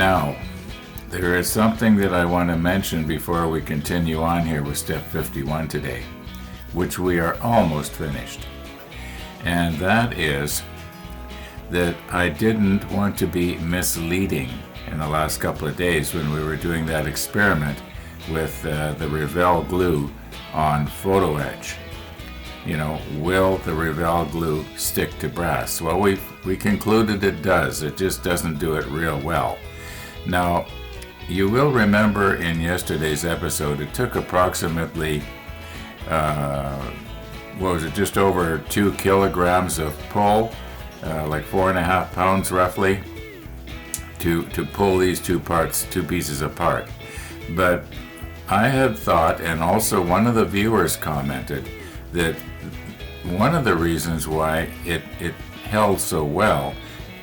Now, there is something that I want to mention before we continue on here with step 51 today, which we are almost finished. And that is that I didn't want to be misleading in the last couple of days when we were doing that experiment with the Revell glue on photo etch. You know, will the Revell glue stick to brass? Well, we concluded it does. It just doesn't do it real well. Now, you will remember in yesterday's episode, it took approximately, just over 2 kilograms of pull, like 4.5 pounds roughly, to pull these two pieces apart. But I had thought, and also one of the viewers commented, that one of the reasons why it held so well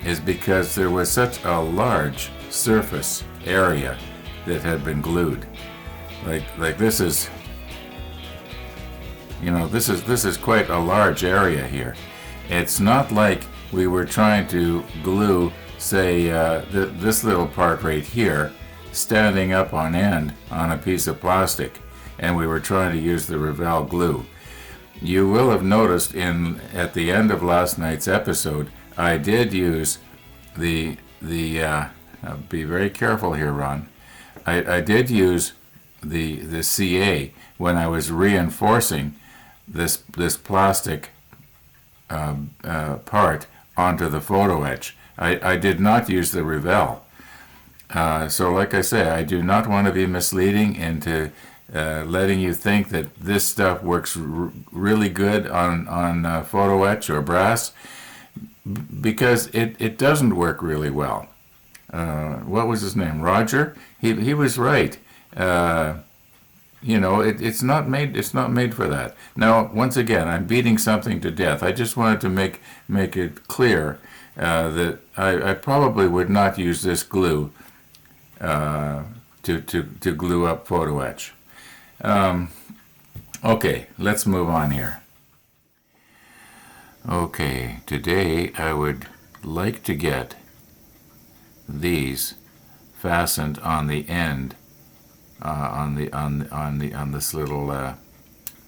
is because there was such a large surface area that had been glued. Like this is, this is quite a large area here. It's not like we were trying to glue, say, this little part right here, standing up on end on a piece of plastic, and we were trying to use the Revell glue. You will have noticed at the end of last night's episode, I did use be very careful here, Ron. I did use the CA when I was reinforcing this plastic part onto the photo etch. I did not use the Revell. So like I say, I do not want to be misleading into letting you think that this stuff works really good on photo etch or brass, because it doesn't work really well. What was his name? Roger? He was right. It's not made for that. Now, once again, I'm beating something to death. I just wanted to make it clear that I probably would not use this glue to glue up photo etch. Okay, let's move on here. Okay, today I would like to get these fastened on the end, on this little. I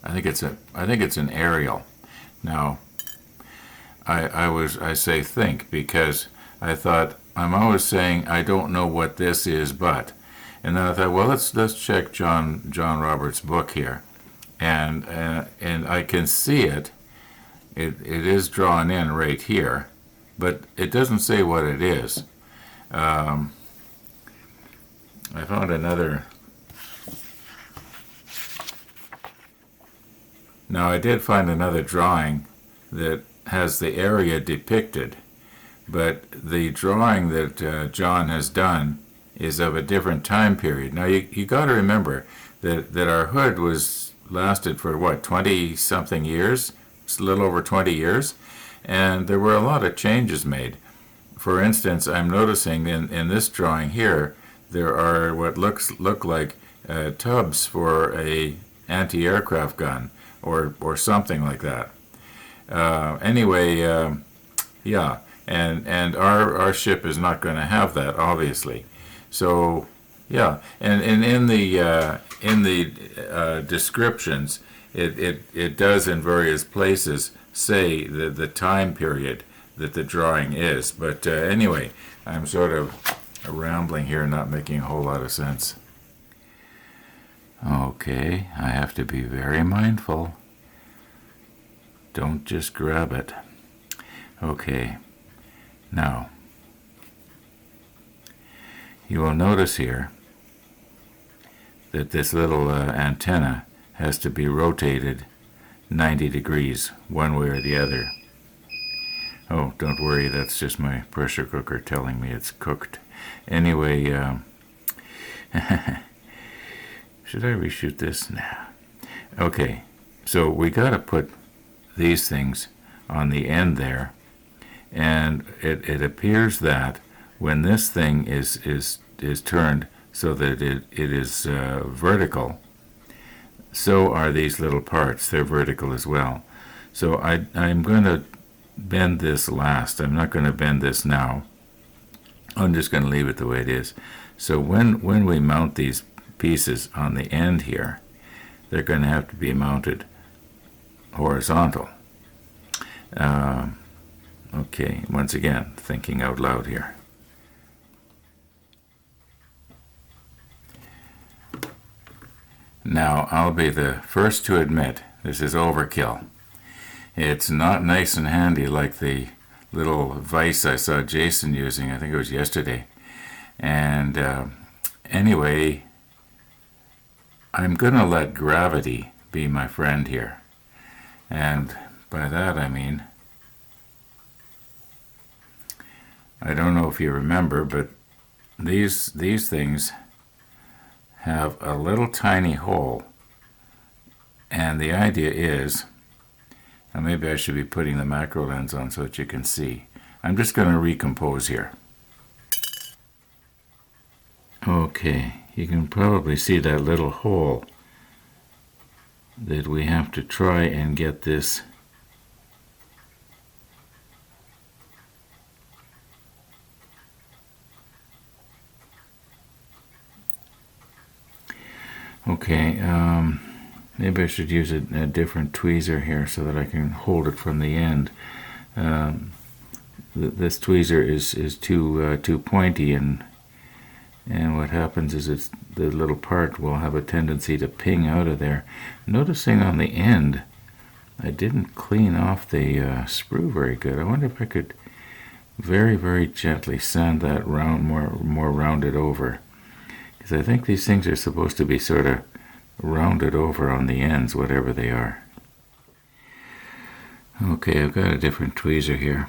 think it's an aerial. Now, I say think because I thought I'm always saying I don't know what this is, but. And then I thought, well, let's check John Roberts' book here, and I can see it. It is drawn in right here, but it doesn't say what it is. I found another. Now I did find another drawing that has the area depicted, but the drawing that John has done is of a different time period. Now you got to remember that our hood lasted for 20-something years. It's a little over 20 years, and there were a lot of changes made. For instance, I'm noticing in this drawing here there are what look like tubs for a anti-aircraft gun or something like that. Yeah, and our ship is not going to have that, obviously. So, yeah, and in the descriptions, it does in various places say the time period that the drawing is. But anyway, I'm sort of rambling here, not making a whole lot of sense. Okay, I have to be very mindful. Don't just grab it. Okay, now, you will notice here that this little antenna has to be rotated 90 degrees one way or the other. Oh, don't worry, that's just my pressure cooker telling me it's cooked. Anyway, should I reshoot this? Nah. Okay, so we got to put these things on the end there, and it appears that when this thing is turned so that it is vertical, so are these little parts. They're vertical as well. So I'm going to bend this last. I'm not going to bend this now. I'm just going to leave it the way it is. So when we mount these pieces on the end here, they're going to have to be mounted horizontal. Okay, once again, thinking out loud here. Now, I'll be the first to admit this is overkill. It's not nice and handy like the little vise I saw Jason using, I think it was yesterday. And anyway, I'm going to let gravity be my friend here. And by that I mean, I don't know if you remember, but these things have a little tiny hole. And the idea is, and maybe I should be putting the macro lens on so that you can see. I'm just going to recompose here. Okay, you can probably see that little hole that we have to try and get this okay. Maybe I should use a different tweezer here so that I can hold it from the end. This tweezer is too pointy, and what happens is the little part will have a tendency to ping out of there. Noticing on the end, I didn't clean off the sprue very good. I wonder if I could very, very gently sand that more rounded over, because I think these things are supposed to be sort of rounded over on the ends, whatever they are. Okay, I've got a different tweezer here,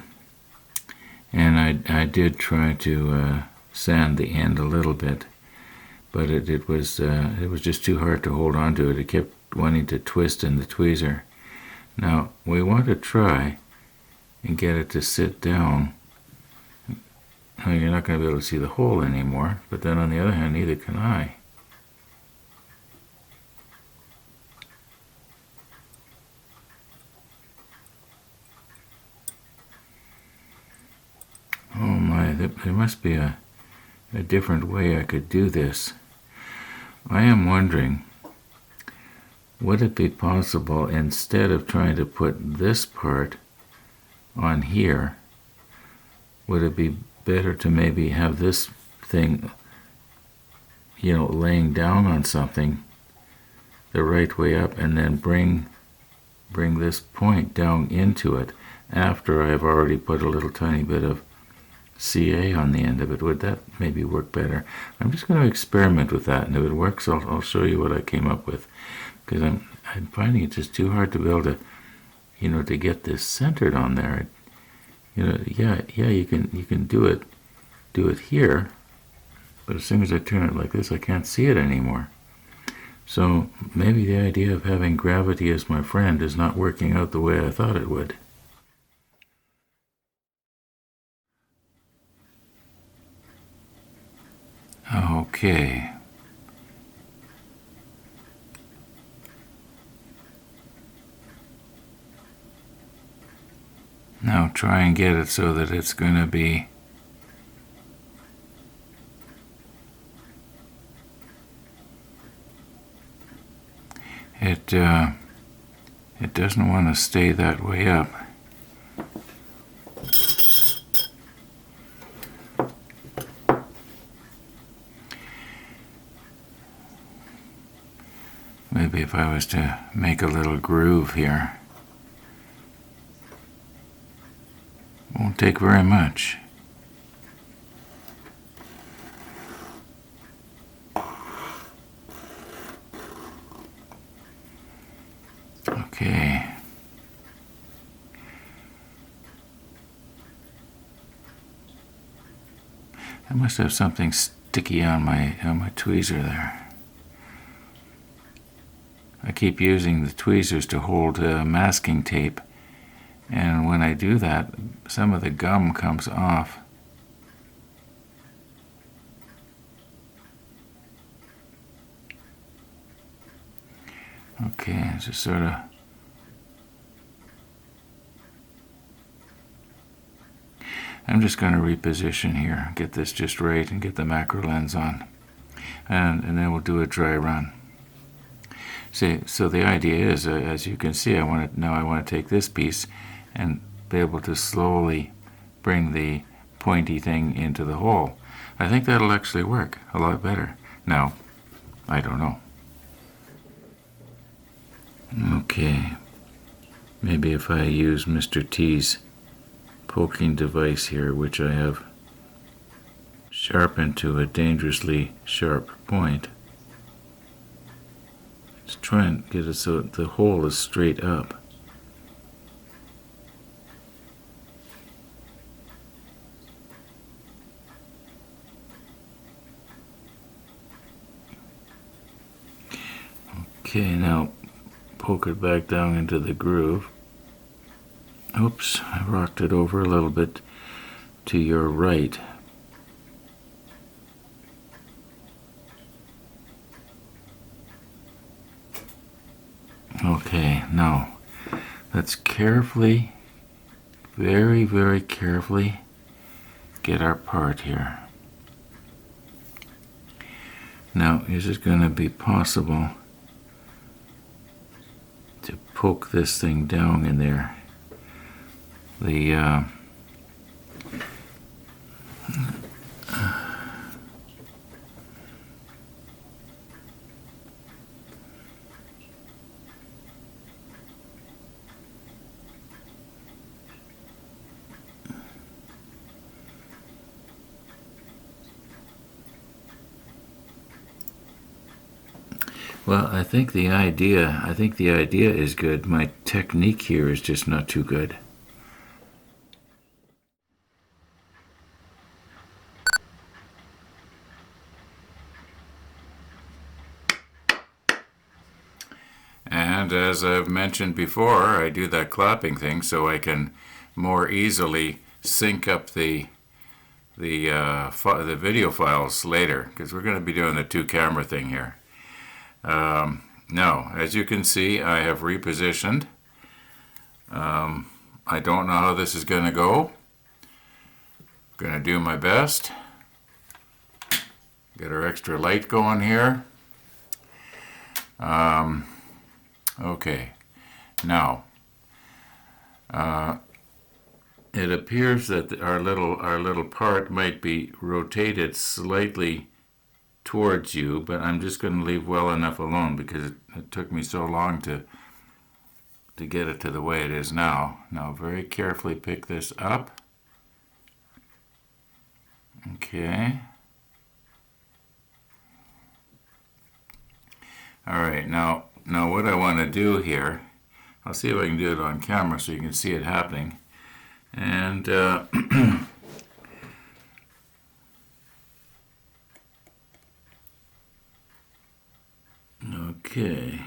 and I did try to sand the end a little bit, but it was just too hard to hold on to it. It kept wanting to twist in the tweezer. Now we want to try and get it to sit down. Now, you're not going to be able to see the hole anymore, but then on the other hand, neither can I. Oh my, there must be a different way I could do this. I am wondering, would it be possible, instead of trying to put this part on here, would it be better to maybe have this thing, laying down on something the right way up, and then bring this point down into it after I've already put a little tiny bit of CA on the end of it? Would that maybe work better? I'm just going to experiment with that, and if it works, I'll show you what I came up with, because I'm finding it just too hard to be able to, to get this centered on there. Yeah, you can do it here, but as soon as I turn it like this, I can't see it anymore. So maybe the idea of having gravity as my friend is not working out the way I thought it would. Okay. Now try and get it so that it's going to be it doesn't want to stay that way up. Maybe if I was to make a little groove here. Won't take very much. Okay. I must have something sticky on my tweezer there. I keep using the tweezers to hold masking tape, and when I do that, some of the gum comes off. Okay, just sort of I'm just going to reposition here, get this just right, and get the macro lens on. And then we'll do a dry run. See, so the idea is, as you can see, I want to take this piece and be able to slowly bring the pointy thing into the hole. I think that'll actually work a lot better. Now, I don't know. Okay, maybe if I use Mr. T's poking device here, which I have sharpened to a dangerously sharp point. Let's try and get it so the hole is straight up. Okay, now poke it back down into the groove. Oops, I rocked it over a little bit to your right. Okay, now let's carefully, very, very carefully get our part here. Now, is it going to be possible to poke this thing down in there? Well, I think the idea is good. My technique here is just not too good. And as I've mentioned before, I do that clapping thing so I can more easily sync up the video files later, because we're going to be doing the two-camera thing here. Now, as you can see, I have repositioned. I don't know how this is going to go. I'm going to do my best. Get our extra light going here. Okay, now it appears that our little part might be rotated slightly towards you, but I'm just going to leave well enough alone because it took me so long to get it to the way it is now. Now very carefully pick this up. Okay. All right, now what I want to do here, I'll see if I can do it on camera so you can see it happening. And okay.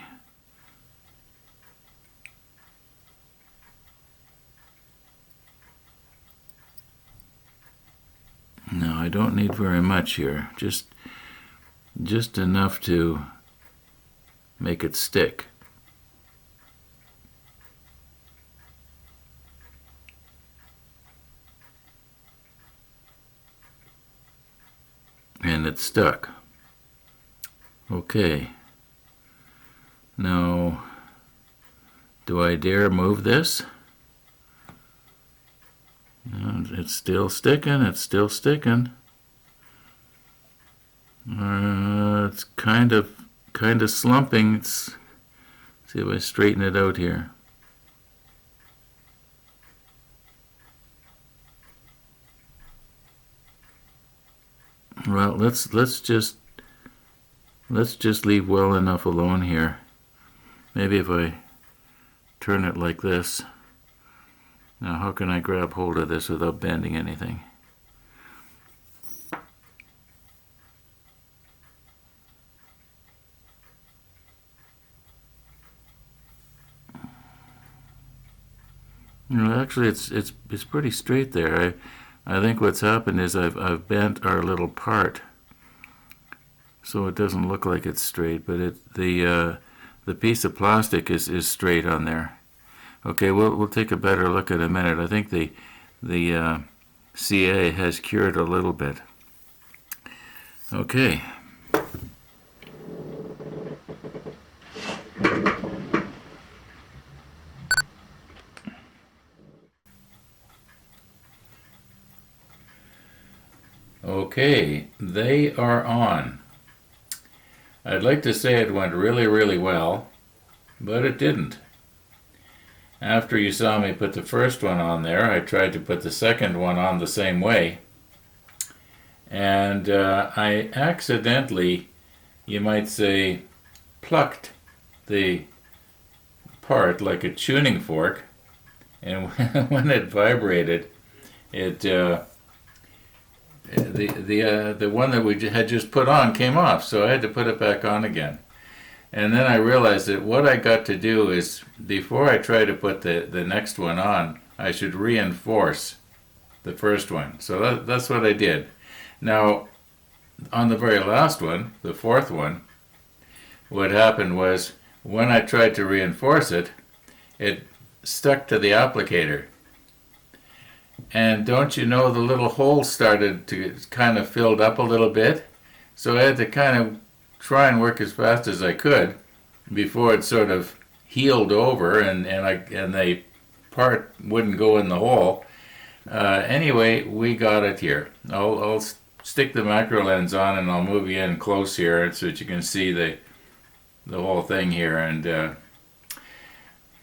Now I don't need very much here, just enough to make it stick. And it's stuck. Okay. Now, do I dare move this? No, it's still sticking, it's still sticking. It's kind of slumping. Let's see if I straighten it out here. Well, let's just leave well enough alone here. Maybe if I turn it like this. Now, how can I grab hold of this without bending anything? No, actually, it's pretty straight there. I think what's happened is I've bent our little part, so it doesn't look like it's straight, but the piece of plastic is straight on there. Okay, we'll take a better look in a minute. I think the CA has cured a little bit. Okay. Okay, they are on. I'd like to say it went really, really well, but it didn't. After you saw me put the first one on there, I tried to put the second one on the same way. And I accidentally, you might say, plucked the part like a tuning fork. And when it vibrated, it the one that we had just put on came off, so I had to put it back on again. And then I realized that what I got to do is, before I try to put the next one on, I should reinforce the first one. So that's what I did. Now, on the very last one, the fourth one, what happened was, when I tried to reinforce it, it stuck to the applicator. And don't you know, the little hole started to kind of filled up a little bit. So I had to kind of try and work as fast as I could before it sort of healed over and the part wouldn't go in the hole. Anyway, we got it here. I'll stick the macro lens on and I'll move you in close here so that you can see the whole thing here, and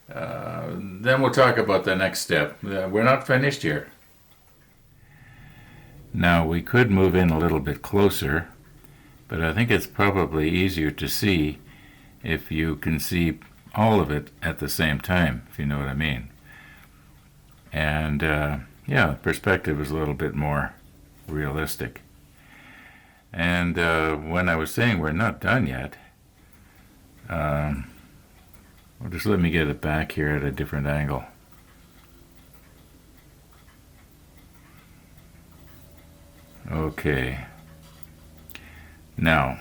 then we'll talk about the next step. We're not finished here. Now, we could move in a little bit closer, but I think it's probably easier to see if you can see all of it at the same time, if you know what I mean. And yeah, perspective is a little bit more realistic. And when I was saying we're not done yet, well, just let me get it back here at a different angle. Okay. Now,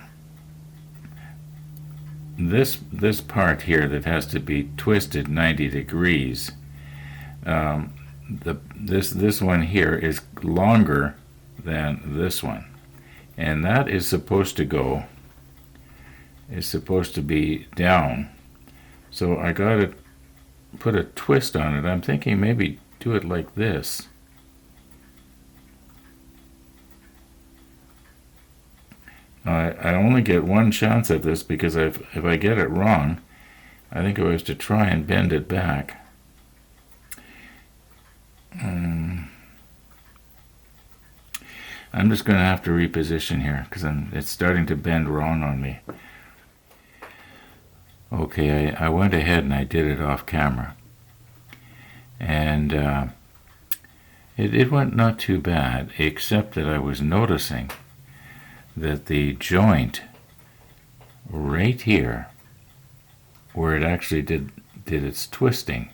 this part here that has to be twisted 90 degrees, this one here is longer than this one, and that is supposed to be down. So I got to put a twist on it. I'm thinking maybe do it like this. I only get one chance at this because if I get it wrong, I think it was to try and bend it back. I'm just going to have to reposition here because it's starting to bend wrong on me. Okay, I went ahead and I did it off camera. And it went not too bad, except that I was noticing that the joint right here, where it actually did its twisting,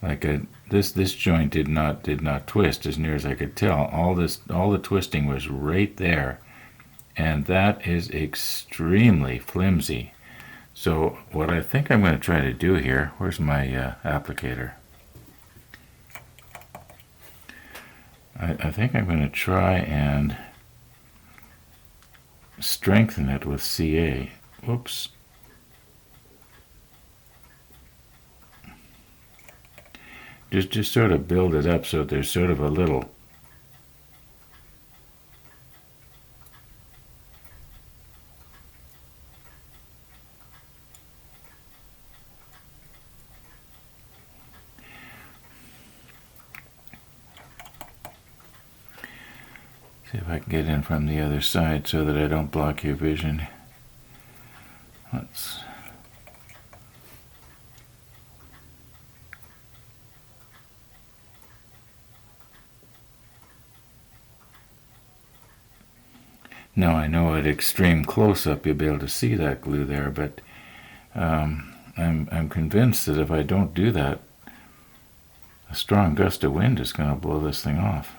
like this joint did not twist as near as I could tell. All the twisting was right there, and that is extremely flimsy. So what I think I'm going to try to do here, where's my applicator? I think I'm going to try and strengthen it with CA. Whoops. Just sort of build it up so there's sort of a little see if I can get in from the other side so that I don't block your vision. Let's now I know at extreme close-up you'll be able to see that glue there, but I'm convinced that if I don't do that, a strong gust of wind is going to blow this thing off.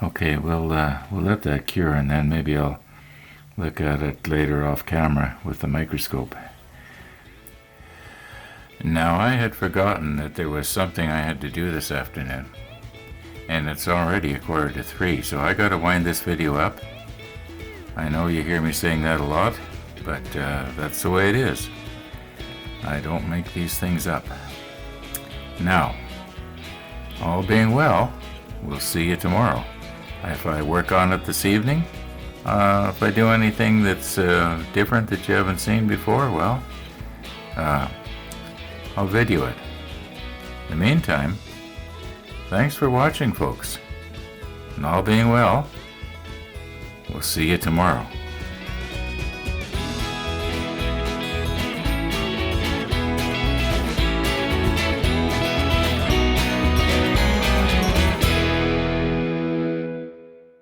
Okay, we'll let that cure, and then maybe I'll look at it later off camera with the microscope. Now, I had forgotten that there was something I had to do this afternoon, and it's already 2:45, so I gotta wind this video up. I know you hear me saying that a lot, but that's the way it is. I don't make these things up. Now, all being well, we'll see you tomorrow. If I work on it this evening, if I do anything that's different that you haven't seen before, well, I'll video it. In the meantime, thanks for watching, folks. And all being well, we'll see you tomorrow.